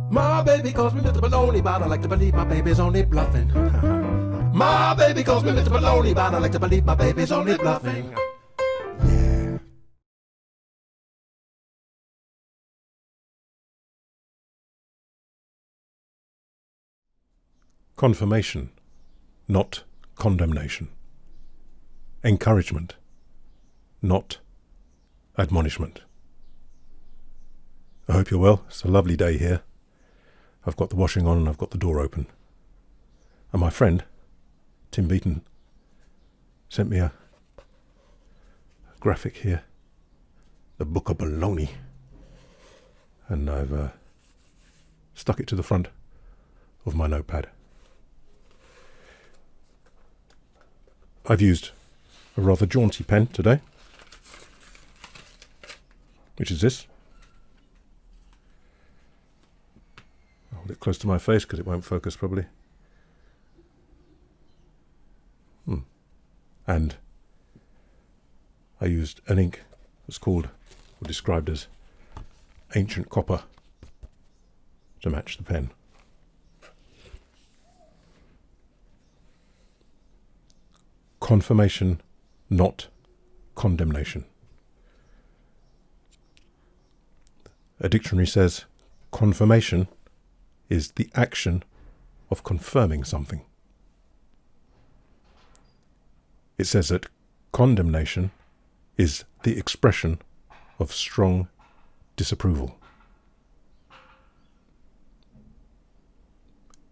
My baby calls me Mr. Baloney, but I like to believe my baby's only bluffing. My baby calls me Mr. Baloney, but I like to believe my baby's only bluffing. Yeah. Confirmation, not condemnation. Encouragement, not admonishment. I hope you're well. It's a lovely day here. I've got the washing on and I've got the door open. And my friend, Tim Beaton, sent me a graphic here, the Book of Baloney. And I've stuck it to the front of my notepad. I've used a rather jaunty pen today, which is this. I'll hold it close to my face because it won't focus probably. And I used an ink that's called, or described as, ancient copper to match the pen. Confirmation, not condemnation. A dictionary says confirmation is the action of confirming something. It says that condemnation is the expression of strong disapproval.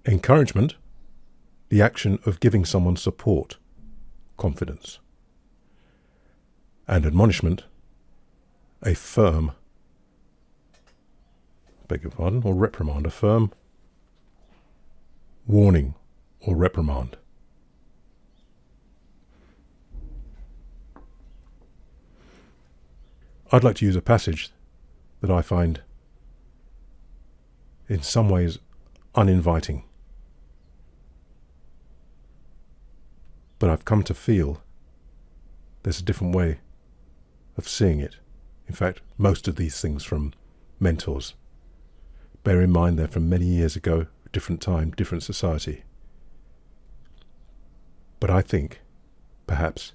Encouragement, the action of giving someone support, confidence. And admonishment, a firm, or reprimand, a firm warning or reprimand. I'd like to use a passage that I find in some ways uninviting. But I've come to feel there's a different way of seeing it. In fact, most of these things from mentors. Bear in mind they're from many years ago, different time, different society. But I think, perhaps,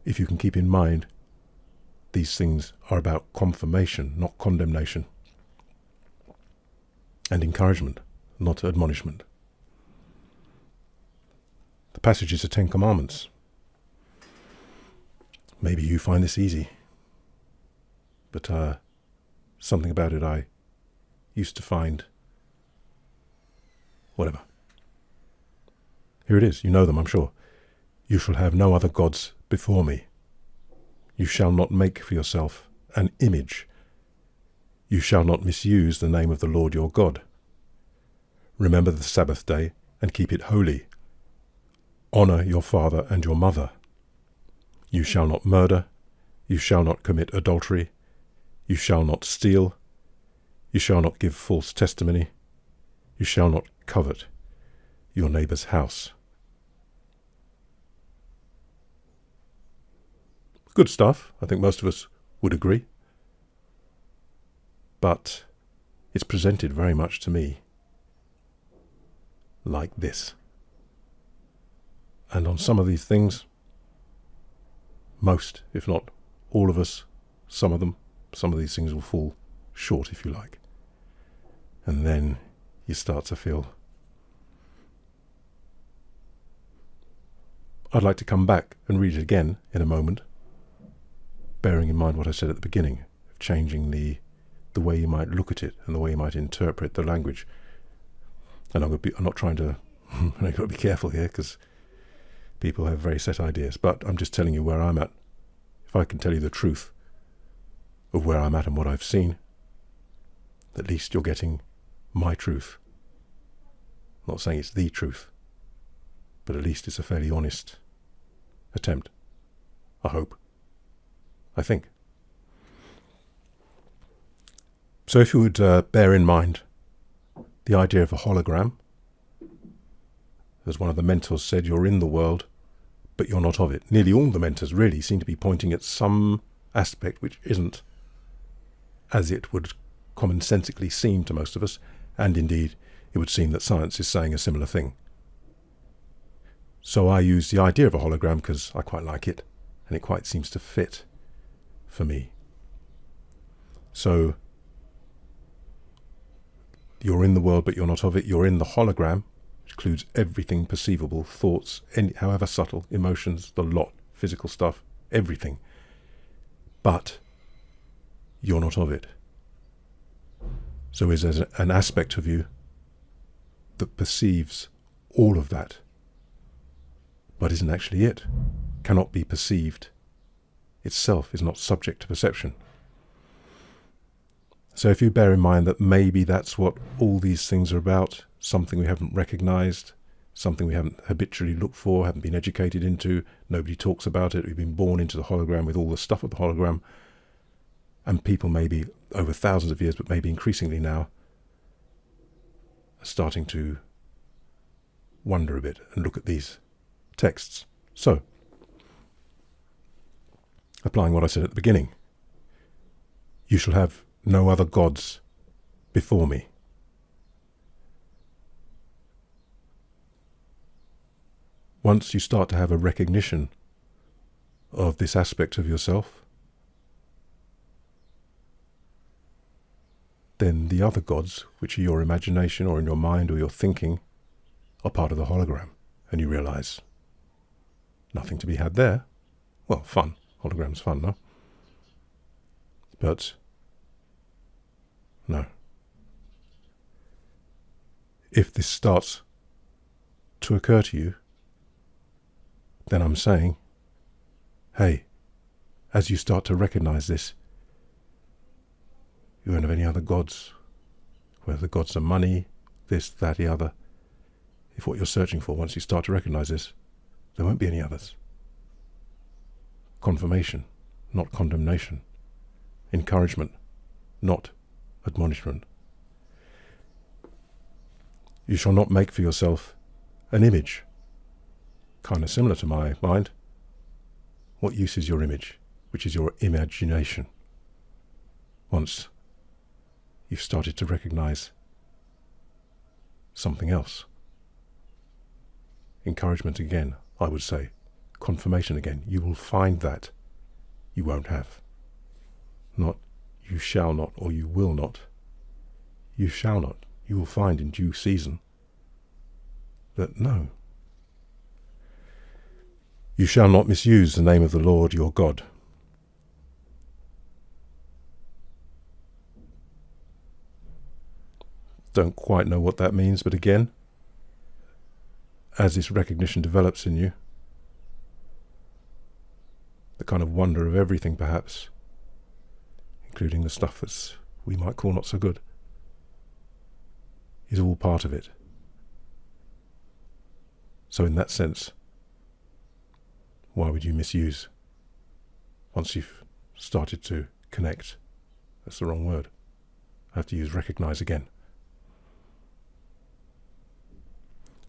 if you can keep in mind, these things are about confirmation, not condemnation, and encouragement, not admonishment. The passage is the Ten Commandments. Maybe you find this easy, but something about it I used to find, whatever. Here it is, you know them, I'm sure. You shall have no other gods before me. You shall not make for yourself an image. You shall not misuse the name of the Lord your God. Remember the Sabbath day and keep it holy. Honour your father and your mother. You shall not murder. You shall not commit adultery. You shall not steal. You shall not give false testimony. You shall not covet your neighbour's house. Good stuff, I think most of us would agree. But it's presented very much to me like this. And on some of these things, most, if not all of us, some of these things will fall short, if you like. And then you start to feel, I'd like to come back and read it again in a moment, bearing in mind what I said at the beginning, of changing the way you might look at it and the way you might interpret the language. And I'm not trying to, I've got to be careful here because people have very set ideas, but I'm just telling you where I'm at. If I can tell you the truth of where I'm at and what I've seen, at least you're getting my truth. I'm not saying it's the truth, but at least it's a fairly honest attempt. I hope. I think. So if you would bear in mind the idea of a hologram, as one of the mentors said, you're in the world, but you're not of it. Nearly all the mentors really seem to be pointing at some aspect which isn't as it would commonsensically seem to most of us, And indeed, it would seem that science is saying a similar thing. So I use the idea of a hologram because I quite like it, and it quite seems to fit for me. So you're in the world, but you're not of it. You're in the hologram, which includes everything perceivable, thoughts, however subtle, emotions, the lot, physical stuff, everything. But you're not of it. So is there an aspect of you that perceives all of that, but isn't actually it, cannot be perceived itself, is not subject to perception. So if you bear in mind that maybe that's what all these things are about, something we haven't recognized, something we haven't habitually looked for, haven't been educated into, nobody talks about it, we've been born into the hologram with all the stuff of the hologram, and people maybe over thousands of years, but maybe increasingly now, are starting to wonder a bit and look at these texts. So, applying what I said at the beginning, you shall have no other gods before me. Once you start to have a recognition of this aspect of yourself, then the other gods, which are your imagination or in your mind or your thinking, are part of the hologram. And you realize nothing to be had there. Well, fun. Hologram's fun, no? But no. If this starts to occur to you, then I'm saying, hey, as you start to recognize this, you won't have any other gods, whether the gods are money, this, that, the other. If what you're searching for, once you start to recognize this, there won't be any others. Confirmation, not condemnation. Encouragement, not admonishment. You shall not make for yourself an image. Kind of similar to my mind. What use is your image, which is your imagination? Once you've started to recognize something else. Encouragement again, I would say. Confirmation again. You will find that you won't have. Not you shall not or you will not. You shall not. You will find in due season that no. You shall not misuse the name of the Lord your God. Don't quite know what that means, but again, as this recognition develops in you, the kind of wonder of everything perhaps, including the stuff that we might call not so good, is all part of it. So in that sense, why would you misuse? Once you've started to connect, that's the wrong word. I have to use recognize again.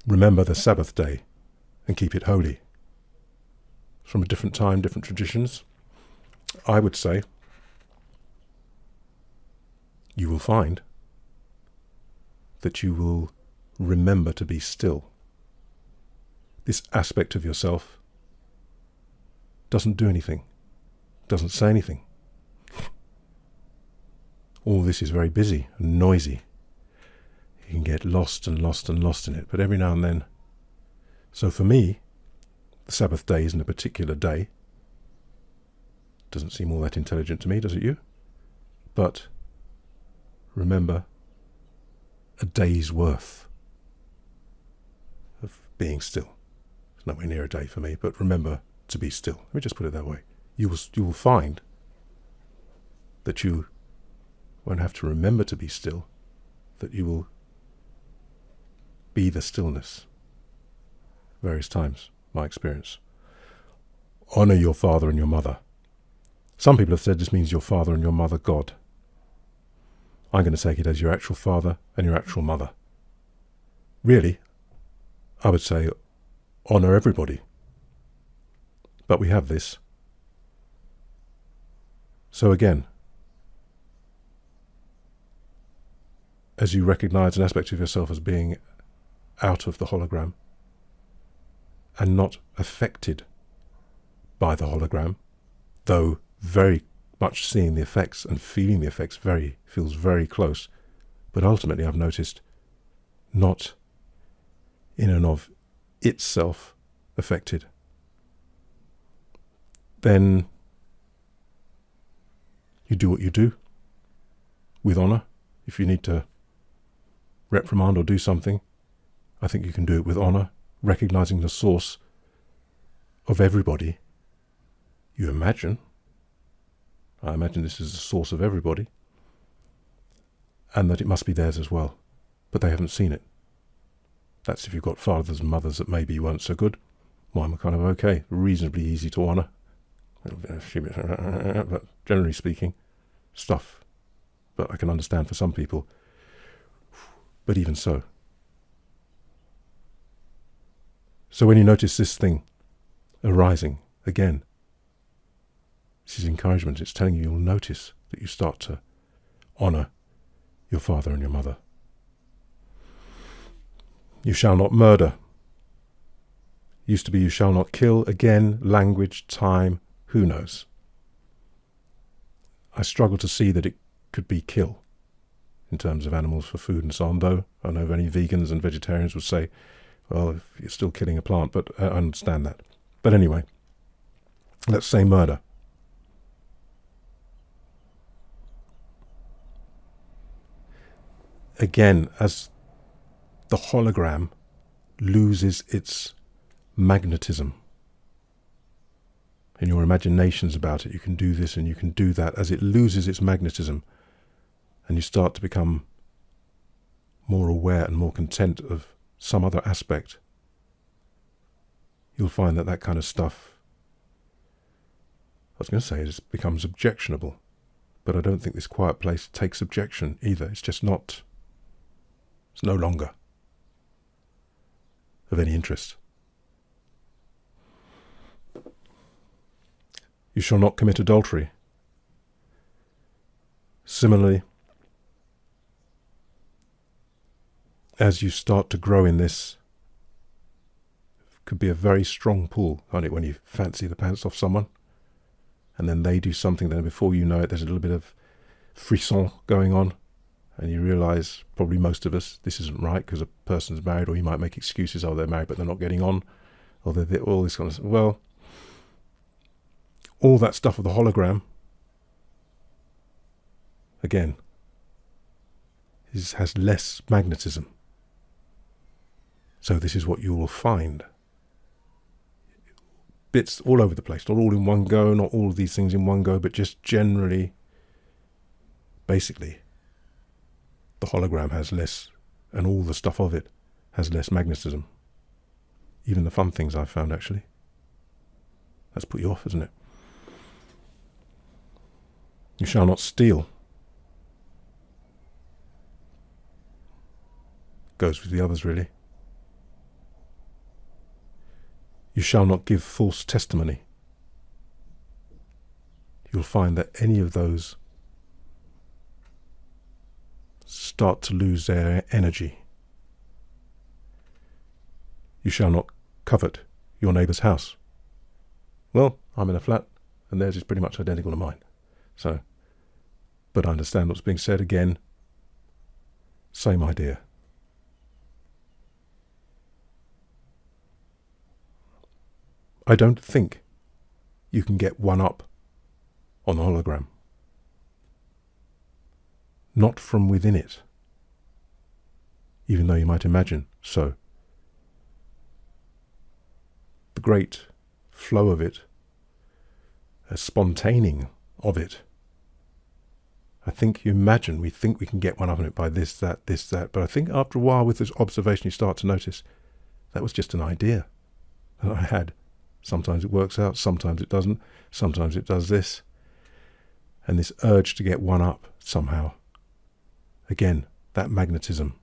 Remember the Sabbath day and keep it holy. From a different time, different traditions, I would say you will find that you will remember to be still. This aspect of yourself doesn't do anything, doesn't say anything. All this is very busy and noisy. You can get lost and lost and lost in it, but every now and then. So for me, the Sabbath day isn't a particular day. Doesn't seem all that intelligent to me, does it you? But remember, a day's worth of being still. It's nowhere near a day for me, but remember to be still. Let me just put it that way. You will find that you won't have to remember to be still, that you will be the stillness. Various times, my experience. Honor your father and your mother. Some people have said this means your father and your mother God. I'm going to take it as your actual father and your actual mother. Really, I would say honor everybody. But we have this. So again, as you recognize an aspect of yourself as being out of the hologram and not affected by the hologram, though very much seeing the effects and feeling the effects feels very close, but ultimately I've noticed not in and of itself affected, then you do what you do with honour. If you need to reprimand or do something, I think you can do it with honour, recognising the source of everybody. You imagine. I imagine this is the source of everybody, and that it must be theirs as well, but they haven't seen it. That's if you've got fathers and mothers that maybe weren't so good. Mine were kind of okay, reasonably easy to honour. But generally speaking, stuff. But I can understand for some people. But even so. So when you notice this thing arising again, this is encouragement. It's telling you you'll notice that you start to honour your father and your mother. You shall not murder. Used to be you shall not kill. Again, language, time, who knows? I struggle to see that it could be kill in terms of animals for food and so on, though I know many vegans and vegetarians would say, well, if you're still killing a plant, but I understand that. But anyway, let's say murder. Again, as the hologram loses its magnetism, in your imaginations about it, you can do this and you can do that. As it loses its magnetism and you start to become more aware and more content of some other aspect, you'll find that that kind of stuff, I was going to say, it becomes objectionable, but I don't think this quiet place takes objection either. It's just not, it's no longer of any interest. You shall not commit adultery. Similarly, as you start to grow in this, could be a very strong pull, can't it, when you fancy the pants off someone, and then they do something, then before you know it, there's a little bit of frisson going on, and you realise, probably most of us, this isn't right because a person's married, or you might make excuses, oh, they're married but they're not getting on, or they're all this kind of stuff. Well, all that stuff of the hologram, again, has less magnetism. So this is what you will find. Bits all over the place, not all in one go, not all of these things in one go, but just generally, basically, the hologram has less, and all the stuff of it has less magnetism. Even the fun things I've found, actually. That's put you off, isn't it? You shall not steal. Goes with the others, really. You shall not give false testimony. You'll find that any of those start to lose their energy. You shall not covet your neighbour's house. Well, I'm in a flat, and theirs is pretty much identical to mine. So, but I understand what's being said again. Same idea. I don't think you can get one up on the hologram. Not from within it, even though you might imagine so. The great flow of it, a spontaneing of it. I think you imagine, we think we can get one up on it by this, that, but I think after a while with this observation you start to notice that was just an idea that I had. Sometimes it works out, sometimes it doesn't, sometimes it does this. And this urge to get one up somehow, again, that magnetism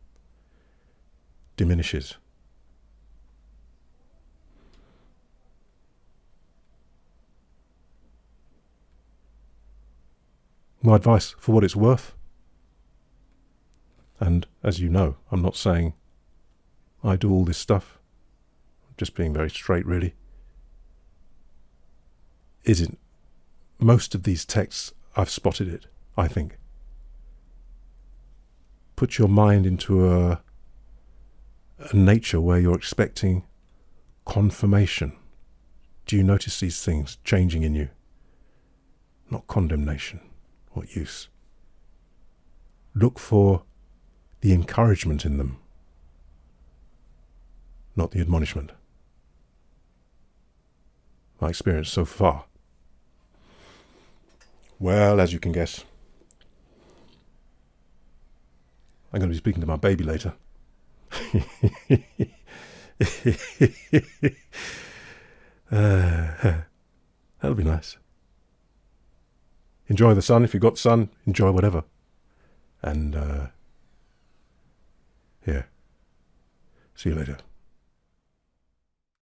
diminishes. My advice, for what it's worth, And as you know, I'm not saying I do all this stuff. I'm just being very straight, really. Isn't most of these texts, I've spotted it, I think. Put your mind into a nature where you're expecting confirmation. Do you notice these things changing in you? Not condemnation. What use? Look for the encouragement in them, not the admonishment. My experience so far. Well, as you can guess, I'm going to be speaking to my baby later. That'll be nice. Enjoy the sun. If you've got sun, enjoy whatever. And, yeah. See you later.